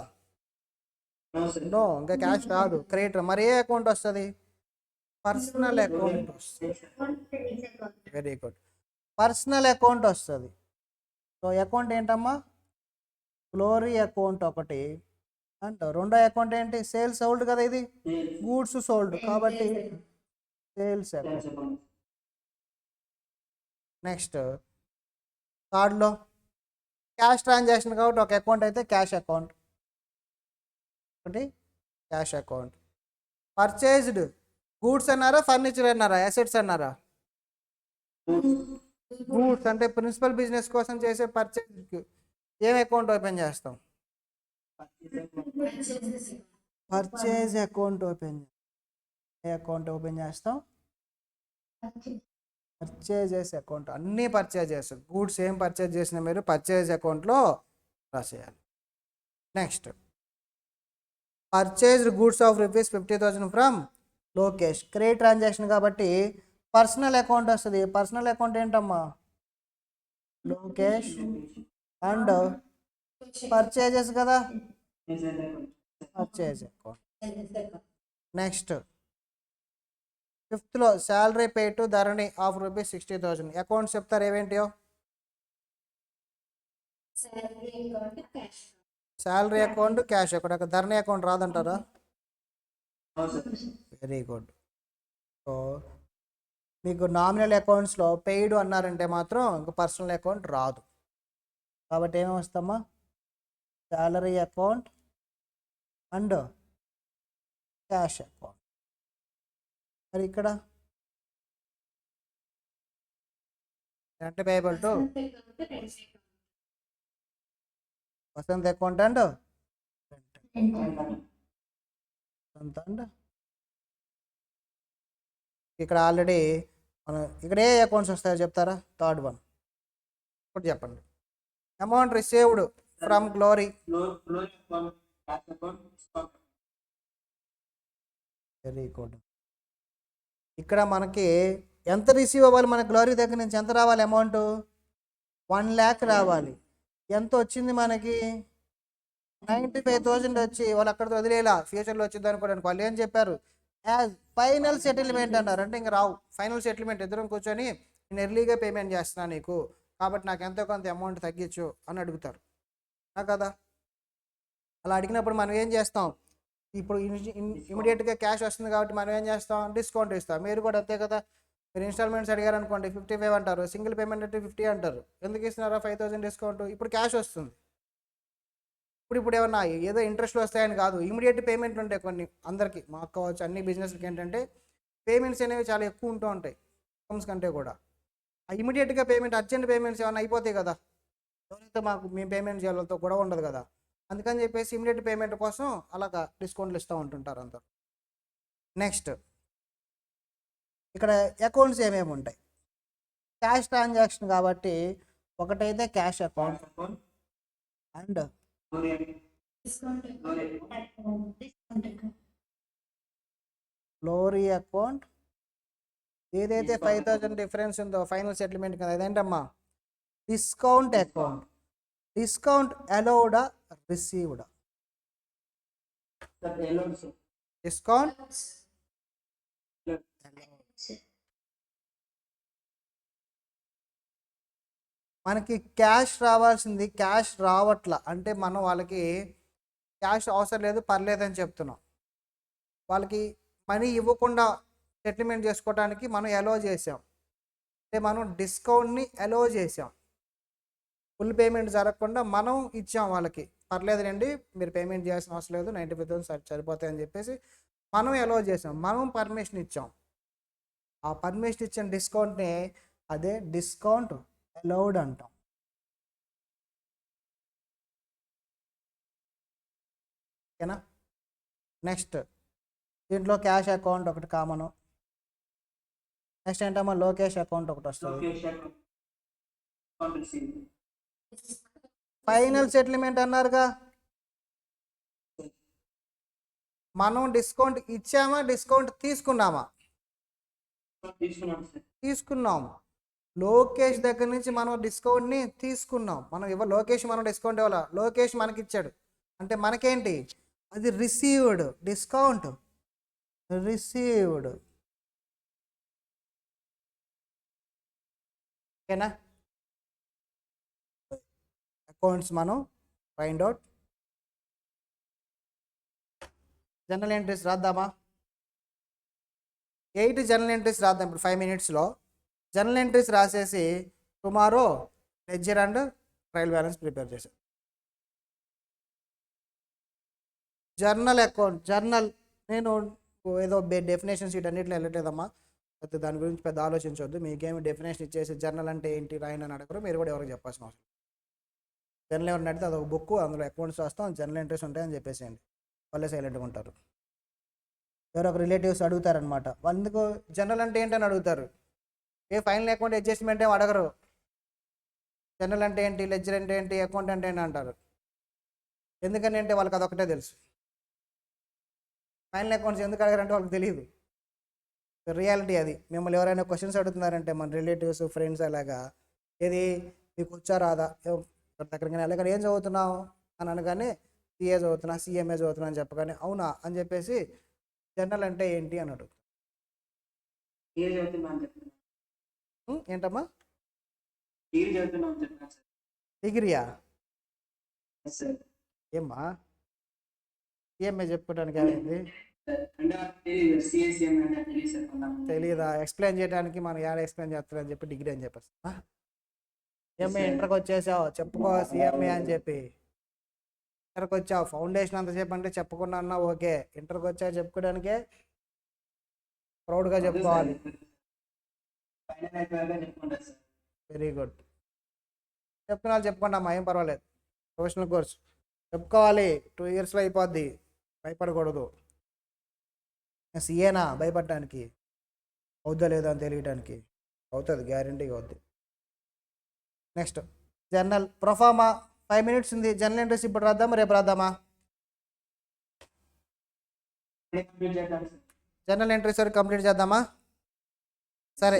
నో, ఇంకా క్యాష్ రాదు. క్రెడిట్ మరి ఏ అకౌంట్ వస్తుంది? పర్సనల్ అకౌంట్ వస్తుంది. వెరీ గుడ్, పర్సనల్ అకౌంట్ వస్తుంది. సో అకౌంట్ ఏంటమ్మా? గ్లోరీ అకౌంట్ ఒకటి, అండ్ రెండో అకౌంట్ ఏంటి? సేల్స్ సోల్డ్ కదా, ఇది గూడ్స్ సోల్డ్ కాబట్టి సేల్స్ అకౌంట్. నెక్స్ట్ థర్డ్లో క్యాష్ ట్రాన్సాక్షన్ కాబట్టి ఒక అకౌంట్ అయితే క్యాష్ అకౌంట్ ఒకటి, క్యాష్ అకౌంట్. పర్చేజ్డ్ గూడ్స్ అన్నారా, ఫర్నిచర్ అన్నారా, అసెట్స్ అన్నారా? గూడ్స్ అంటే ప్రిన్సిపల్ బిజినెస్ కోసం చేసే పర్చేజ్కి ఏం అకౌంట్ ఓపెన్ చేస్తాం? Purchase account open. ఏ అకౌంట్ ఓపెన్ చేస్తాం? Purchases account. అన్నీ పర్చేజెస్, గూడ్స్ ఏం పర్చేజ్ చేసినా మీరు పర్చేజ్ అకౌంట్లో రాసేయాలి. Next purchased goods of ₹50,000 from Lokesh. Credit transaction కాబట్టి పర్సనల్ అకౌంట్ వస్తుంది. పర్సనల్ అకౌంట్ ఏంటమ్మా? లోకేష్. అండ్ పర్చేజెస్ కదా, purchase account. Next ఫిఫ్త్లో salary pay to Dharani of ₹60,000. Accounts చెప్తారు ఏవేంటియో? Salary account, cash account. అక్కడ ధరణి అకౌంట్ రాదంటారా? Very good. సో మీకు నామినల్ అకౌంట్స్లో పెయిడ్ అన్నారంటే మాత్రం ఇంకా పర్సనల్ అకౌంట్ రాదు. కాబట్టి ఏమేమి వస్తామా? Salary account and cash account. మరి ఇక్కడ rent payable to Vasant account and ఇక్కడ ఆల్రెడీ మనం ఇక్కడ ఏ అకౌంట్స్ వస్తాయో చెప్తారా? థర్డ్ వన్ ఇప్పుడు చెప్పండి. Amount received from glory. Very good. ఇక్కడ మనకి ఎంత రిసీవ్ అవ్వాలి, మన గ్లోరీ దగ్గర నుంచి ఎంత రావాలి అమౌంట్? 1,00,000 రావాలి. ఎంత వచ్చింది మనకి? 95,000 వచ్చి వాళ్ళు అక్కడ వదిలేలా ఫ్యూచర్లో వచ్చింది అనుకోవడానికి. వాళ్ళు ఏం చెప్పారు? యాజ్ ఫైనల్ సెటిల్మెంట్ అన్నారు. అంటే ఇంకా రావు, ఫైనల్ సెటిల్మెంట్ ఇద్దరం కూర్చొని నేను ఎర్లీగా పేమెంట్ చేస్తున్నాను నీకు, కాబట్టి నాకు ఎంతో కొంత అమౌంట్ తగ్గించు అని అడుగుతారు కదా. అలా అడిగినప్పుడు మనం ఏం చేస్తాం? ఇప్పుడు ఇమీడియట్గా క్యాష్ వస్తుంది కాబట్టి మనం ఏం చేస్తాం? డిస్కౌంట్ ఇస్తాం. మీరు కూడా అంతే కదా. మీరు ఇన్స్టాల్మెంట్స్ అడిగారు అనుకోండి, 55 అంటారు, సింగిల్ పేమెంట్ అంటే 50 అంటారు. ఎందుకు ఇస్తున్నారా? 5,000 డిస్కౌంట్. ఇప్పుడు క్యాష్ వస్తుంది. ఇప్పుడు ఏమన్నా ఏదో ఇంట్రెస్ట్లు వస్తాయని కాదు, ఇమీడియట్ పేమెంట్ ఉంటాయి కొన్ని అందరికీ. మాకు కావచ్చు అన్ని బిజినెస్లకి ఏంటంటే పేమెంట్స్ అనేవి చాలా ఎక్కువ ఉంటూ ఉంటాయి ఇన్కమ్స్ కంటే కూడా. ఆ ఇమీడియట్గా పేమెంట్, అర్జెంట్ పేమెంట్స్ ఏమైనా అయిపోతాయి కదా, ఎవరైతే మాకు మేము పేమెంట్ చేయాలతో కూడా ఉండదు కదా. అందుకని చెప్పేసి ఇమీడియట్ పేమెంట్ కోసం అలాగా డిస్కౌంట్లు ఇస్తూ ఉంటుంటారు అందరు. నెక్స్ట్ ఇక్కడ అకౌంట్స్ ఏమేమి ఉంటాయి? క్యాష్ ట్రాన్సాక్షన్ కాబట్టి ఒకటైతే cash account and glory account. ఏదైతే 5,000 డిఫరెన్స్ ఉందో ఫైనల్ సెటిల్మెంట్ కదా, అదేంటమ్మా? Discount account. డిస్కౌంట్ అలౌడా రిసీవ్డా? డిస్కౌంట్ మనకి క్యాష్ రావాల్సింది క్యాష్ రావట్లా అంటే మనం వాళ్ళకి క్యాష్ అవసరం లేదు పర్లేదని చెప్తున్నాం. వాళ్ళకి మనీ ఇవ్వకుండా సెటిల్మెంట్ చేసుకోవడానికి మనం అలో చేసాం. అంటే మనం డిస్కౌంట్ని అలో చేసాం. ఫుల్ పేమెంట్ జరగకుండా మనం ఇచ్చాం వాళ్ళకి, పర్లేదులేండి మీరు పేమెంట్ చేయాల్సిన అవసరం లేదు, 95,000 సరిపోతాయని చెప్పేసి మనం అలో చేసాం, మనం పర్మిషన్ ఇచ్చాం. ఆ పర్మిషన్ ఇచ్చిన డిస్కౌంట్ని అదే డిస్కౌంట్ అలౌడ్ అంటాం. ఓకేనా. నెక్స్ట్ దీంట్లో క్యాష్ అకౌంట్ ఒకటి కామను. నెక్స్ట్ ఏంటమ్మా? లోకేష్ అకౌంట్ ఒకటి వస్తుంది. ఫైనల్ సెటిల్మెంట్ అన్నారుగా, మనం డిస్కౌంట్ ఇచ్చామా డిస్కౌంట్ తీసుకున్నామా? తీసుకున్నాము. లోకేష్ దగ్గర నుంచి మనం డిస్కౌంట్ని తీసుకున్నాం. లోకేష్ మనం డిస్కౌంట్ ఇవ్వాలా, లోకేష్ మనకి ఇచ్చాడు అంటే మనకేంటి? అది రిసీవ్డ్. Discount received. ఓకేనా. అకౌంట్స్ మనం ఫైండ్ అవుట్. జనరల్ ఎంట్రీస్ రాద్దామా? 8 జనరల్ ఎంట్రీస్ రాద్దాం ఇప్పుడు 5 minutesలో. జనరల్ ఎంట్రీస్ రాసేసి tomorrow ledger and trial balance prepare చేశాను. జర్నల్ అకౌంట్, జర్నల్ నేను ఏదో డెఫినేషన్స్ వీటన్నిటిలో వెళ్ళట్లేదమ్మా, అయితే దాని గురించి పెద్ద ఆలోచించవద్దు. మీకేమి డెఫినేషన్ ఇచ్చేసి జర్నల్ అంటే ఏంటి రాయని అని అడగరు, మీరు కూడా ఎవరికి చెప్పాల్సిన అవసరం. జర్నల్ ఎవరిని అడిగితే అదొక బుక్, అందులో అకౌంట్స్ రాస్తాం, జర్నల్ ఎంట్రీస్ ఉంటాయని చెప్పేసేయండి, వాళ్ళే సైలెంట్గా ఉంటారు. ఎవరో ఒక రిలేటివ్స్ అడుగుతారనమాట, అందుకు జర్నల్ అంటే ఏంటని అడుగుతారు. ఫైనల్ అకౌంట్ అడ్జస్ట్మెంట్ ఏమి అడగరు. జర్నల్ అంటే ఏంటి, లెడ్జర్ అంటే ఏంటి, అకౌంట్ అంటే ఏంటి అంటారు. ఎందుకని అంటే వాళ్ళకి అదొకటే తెలుసు. ఫైనల్ అకౌంట్స్ ఎందుకు అడగారంటే వాళ్ళకి తెలియదు. రియాలిటీ అది. మిమ్మల్ని ఎవరైనా క్వశ్చన్స్ అడుగుతున్నారంటే మన రిలేటివ్స్ ఫ్రెండ్స్ అలాగా, ఏది మీకు వచ్చా రాదా, దగ్గరగా అలాగే ఏం చదువుతున్నావు అని అనగానే సిఏ చదువుతున్నా, సిఎంఏ చదువుతున్నా అని చెప్పగానే అవునా అని చెప్పేసి జర్నల్ అంటే ఏంటి అని అడుగుతారు. ఏంటమ్మా? డిగ్రీయా? ఏమ్మా సిఎంఏ చెప్పుకోవడానికి అయింది తెలియదా? ఎక్స్ప్లెయిన్ చేయడానికి మనం యాడ్ ఎక్స్ప్లెయిన్ చేస్తారని చెప్పి డిగ్రీ అని చెప్పేసి సిఎంఏ ఇంటర్కి వచ్చేసావు చెప్పుకో సిఎంఏ అని చెప్పి. ఇంటర్కి వచ్చావు ఫౌండేషన్ అంతసేపు అంటే చెప్పకుండా అన్నా ఓకే, ఇంటర్కి వచ్చావు చెప్పుకోవడానికే ప్రౌడ్గా చెప్పుకోవాలి. Very good. చెప్తున్నా చెప్పుకోండి అమ్మా, ఏం పర్వాలేదు. ప్రొఫెషనల్ కోర్స్ చెప్పుకోవాలి, 2 yearsలో అయిపోద్ది, భయపడకూడదు. సీఏనా భయపడటానికి? అవుద్దా లేదా అని తెలియటానికి? అవుతుంది, గ్యారంటీగా అవుద్ది. నెక్స్ట్ జర్నల్ ప్రొఫామా 5 minutes ఉంది. జర్నల్ ఎంట్రీస్ ఇప్పుడు రాద్దామా రేపు రాద్దామా? జనరల్ ఎంట్రీస్ వరకు కంప్లీట్ చేద్దామా? సరే,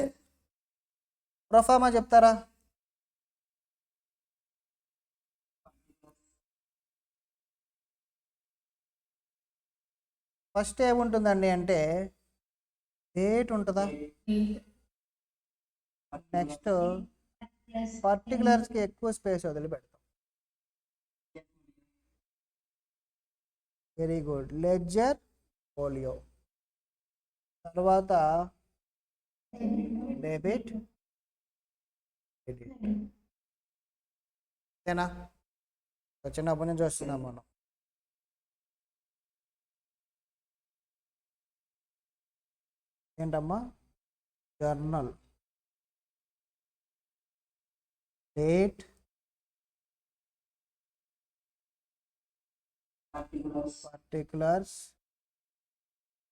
ప్రొఫార్మా చెప్తారా? ఫస్ట్ ఏముంటుందండి అంటే డేట్ ఉంటుందా? నెక్స్ట్ పర్టికులర్స్కి ఎక్కువ స్పేస్ వదిలిపెడతాం. Very good. లెడ్జర్ ఫోలియో, తర్వాత డెబిట్ క్రెడిట్. ఓకేనా? చిన్నప్పటి నుంచి వస్తున్నాం మనం. ఏంటమ్మా? జర్నల్, డేట్, పర్టికులర్స్,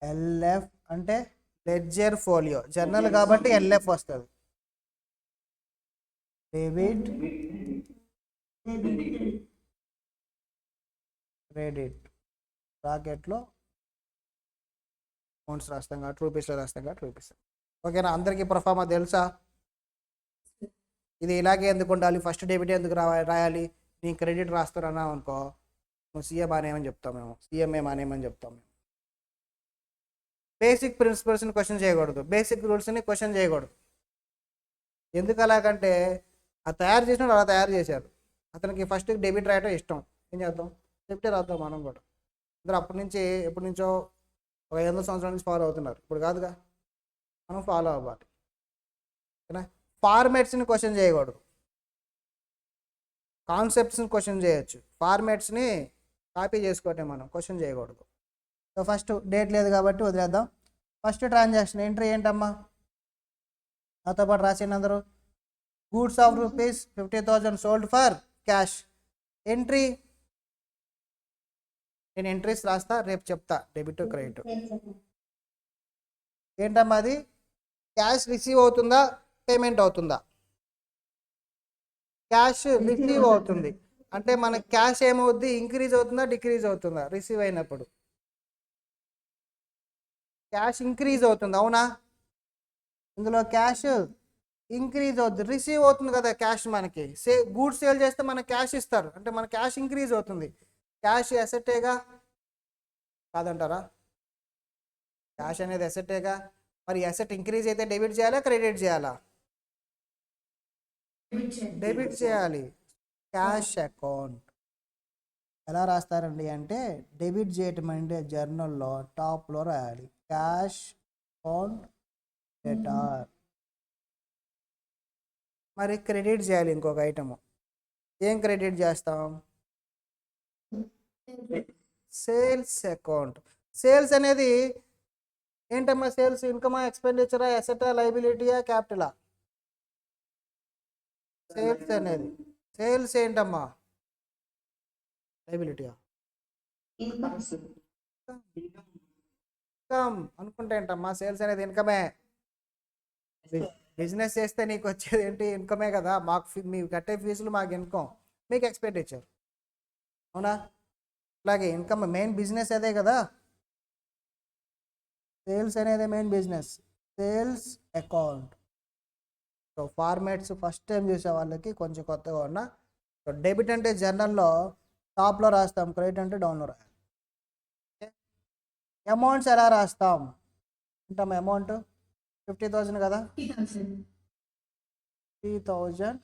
ఎల్ఎఫ్ అంటే లెడ్జర్ ఫోలియో. జర్నల్ కాబట్టి ఎల్ఎఫ్ వస్తుంది. డెబిట్ క్రెడిట్ బ్రాకెట్లో అమౌంట్స్ రాస్తాం కాబట్టి రూపీస్లో రాస్తాం కాబట్టి రూపీస్. ఓకేనా? అందరికీ ప్రొఫార్మా తెలుసా? ఇది ఇలాగే ఎందుకు ఉండాలి, ఫస్ట్ డెబిట్ ఎందుకు రాయాలి, నీ క్రెడిట్ రాస్తున్నావు అనుకో, నువ్వు సీఎం అనేమని చెప్తాం మేము, సీఎంఏ అనేమని చెప్తాం మేము. బేసిక్ ప్రిన్సిపల్స్ని క్వశ్చన్ చేయకూడదు, బేసిక్ రూల్స్ని క్వశ్చన్ చేయకూడదు. ఎందుకు అలాగంటే అది తయారు చేసినాడు, అలా తయారు చేశారు. అతనికి ఫస్ట్ డెబిట్ రాయటం ఇష్టం, ఏం చేద్దాం, డెబిటే రాద్దాం మనం కూడా. అందరూ అప్పటి నుంచి ఎప్పటి నుంచో ఒక 500 సంవత్సరాల నుంచి ఫాలో అవుతున్నారు, ఇప్పుడు కాదుగా, మనం ఫాలో అవ్వాలి. ఓకేనా? ఫార్మాట్స్ని క్వశ్చన్ చేయకూడదు, కాన్సెప్ట్స్ని క్వశ్చన్ చేయొచ్చు, ఫార్మాట్స్ని కాపీ చేసుకోవటం మనం క్వశ్చన్ చేయకూడదు. సో ఫస్ట్ డేట్ లేదు కాబట్టి వదిలేద్దాం. ఫస్ట్ ట్రాన్సాక్షన్ ఎంట్రీ ఏంటమ్మా? నాతో పాటు రాసింది అందరూ. Goods of rupees 50,000 sold for cash. Entry నేను ఎంట్రీస్ రాస్తా, రేపు చెప్తా డెబిట్ క్రెడిట్. ఏంటమ్మా అది? క్యాష్ రిసీవ్ అవుతుందా, పేమెంట్ అవుతుందా? క్యాష్ రిసీవ్ అవుతుంది. అంటే మన క్యాష్ ఏమవుద్ది, ఇంక్రీజ్ అవుతుందా డిక్రీజ్ అవుతుందా? రిసీవ్ అయినప్పుడు క్యాష్ ఇంక్రీజ్ అవుతుంది, అవునా? ఇందులో క్యాష్ ఇంక్రీజ్ అవుతుంది, రిసీవ్ అవుతుంది కదా క్యాష్. మనకి గూడ్స్ సేల్ చేస్తే మనకి క్యాష్ ఇస్తారు, అంటే మన క్యాష్ ఇంక్రీజ్ అవుతుంది. క్యాష్ ఎసెటేగా కాదంటారా? క్యాష్ అనేది ఎసెటేగా. మరి ఎసెట్ ఇంక్రీజ్ అయితే డెబిట్ చేయాలా క్రెడిట్ చేయాలా? డెబిట్ చేయాలి. క్యాష్ అకౌంట్ ఎలా రాస్తారండి అంటే, డెబిట్ చేయటం అంటే జర్నల్లో టాప్లో రాయాలి, క్యాష్ అకౌంట్ డెటార్. మరి క్రెడిట్ చేయాలి ఇంకొక ఐటము. ఏం క్రెడిట్ చేస్తాం? Sales account. సేల్స్ అనేది ఏంటమ్మా? సేల్స్ ఇన్కమా, ఎక్స్పెండిచరా, ఎసెటా, లైబిలిటీయా, క్యాపిటలా? సేల్స్ అనేది, సేల్స్ ఏంటమ్మా? లైబిలిటీయా? ఇన్కమ్ అనుకుంటే ఏంటమ్మా? సేల్స్ అనేది ఇన్కమే. బిజినెస్ చేస్తే నీకు వచ్చేది ఏంటి? ఇన్కమే కదా. మాకు మీకు కట్టే ఫీజులు మాకు ఇన్కమ్, మీకు ఎక్స్పెండిచర్, అవునా? అలాగే ఇన్కమ్ మెయిన్ బిజినెస్ అదే కదా. సేల్స్ అనేది main business, sales account. So formats first time చూసే వాళ్ళకి కొంచెం కొత్తగా ఉన్నా. సో డెబిట్ అంటే జర్నల్లో టాప్లో రాస్తాం, క్రెడిట్ అంటే డౌన్లో రాయాలి. అమౌంట్స్ ఎలా రాస్తాం అంటాం? అమౌంట్ 50,000 కదా, 3,000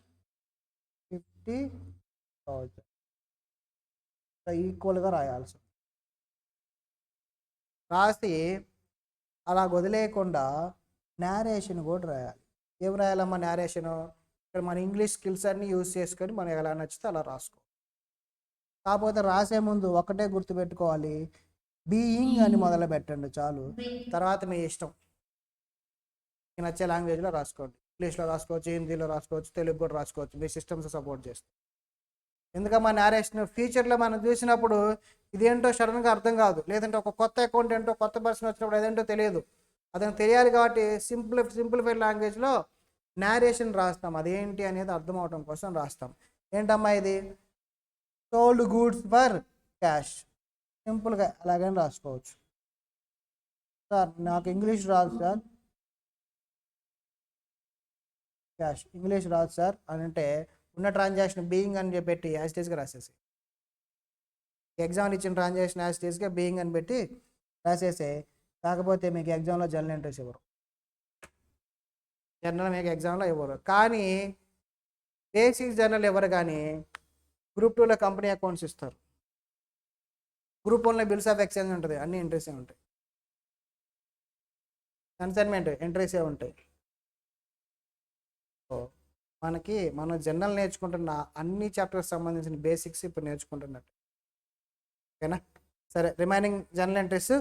50,000 ఈక్వల్గా రాయాల్సి రాసి అలా వదిలేయకుండా నేరేషన్ కూడా రాయాలి. ఏం రాయాలమ్మా నేరేషను? ఇక్కడ మన ఇంగ్లీష్ స్కిల్స్ అన్నీ యూజ్ చేసుకొని మనం ఎలా నచ్చితే అలా రాసుకో. కాకపోతే రాసే ముందు ఒకటే గుర్తుపెట్టుకోవాలి, బీయింగ్ అని మొదలు పెట్టండి చాలు, తర్వాత మీ ఇష్టం, మీకు నచ్చే లాంగ్వేజ్లో రాసుకోండి. ఇంగ్లీష్లో రాసుకోవచ్చు, హిందీలో రాసుకోవచ్చు, తెలుగు కూడా రాసుకోవచ్చు, మీ సిస్టమ్స్ సపోర్ట్ చేస్తుంది. ఎందుకమ్మా నేరేషన్ ఫ్యూచర్లో మనం చూసినప్పుడు ఇదేంటో సడన్గా అర్థం కాదు, లేదంటే ఒక కొత్త అకౌంట్ ఏంటో, కొత్త పర్సన్ వచ్చినప్పుడు అదేంటో తెలియదు. అతనికి తెలియాలి కాబట్టి సింప్లిఫైడ్ లాంగ్వేజ్లో నేరేషన్ రాస్తాం. అదేంటి అనేది అర్థం అవడం కోసం రాస్తాం. ఏంటమ్మా ఇది? సోల్డ్ గూడ్స్ ఫర్ క్యాష్, సింపుల్గా అలాగని రాసుకోవచ్చు. సార్ నాకు ఇంగ్లీష్ రాదు సార్, క్యాష్ ఇంగ్లీష్ రాదు సార్ అని అంటే ఉన్న ట్రాన్సాక్షన్ బీయింగ్ అని పెట్టి యాజ్ టీజ్గా రాసేసి, ఎగ్జామ్ ఇచ్చిన ట్రాన్సాక్షన్ యాజ్ టీజ్గా బీయింగ్ అని పెట్టి రాసేసి, కాకపోతే మీకు ఎగ్జామ్లో జర్నల్ ఎంట్రీస్ ఇవ్వరు, జర్నల్ మీకు ఎగ్జామ్లో ఇవ్వరు. కానీ బేసిక్ జర్నల్ ఇవ్వరు, కానీ గ్రూప్ 2లో కంపెనీ అకౌంట్స్ ఇస్తారు, గ్రూప్ 1లో బిల్స్ ఆఫ్ ఎక్స్చేంజ్ ఉంటుంది, అన్ని ఎంట్రీసే ఉంటాయి, కన్సైన్మెంట్ ఎంట్రీసే ఉంటాయి. సో మనం జనరల్ నేర్చుకుంటున్న అన్ని చాప్టర్స్ సంబంధించిన బేసిక్స్ ఇప్పుడు నేర్చుకుంటున్నట్టు. ఓకేనా? సరే, రిమైనింగ్ జర్నల్ ఎంట్రీస్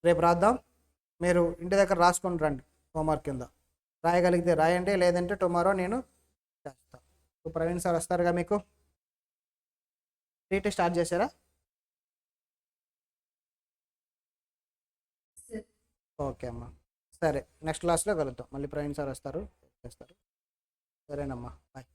రేపు రాద్దాం. మీరు ఇంటి దగ్గర రాసుకొని రండి, హోంవర్క్ కింద రాయగలిగితే రాయండి, లేదంటే టుమారో నేను చేస్తాను. ప్రవీణ్ సార్ వస్తారుగా మీకు. రీట్ స్టార్ట్ చేశారా? ఓకే అమ్మా, సరే నెక్స్ట్ క్లాస్లో కలుద్దాం. మళ్ళీ ప్రవీణ్ సార్ వస్తారు, చేస్తారు. సరేనమ్మా, బాయ్.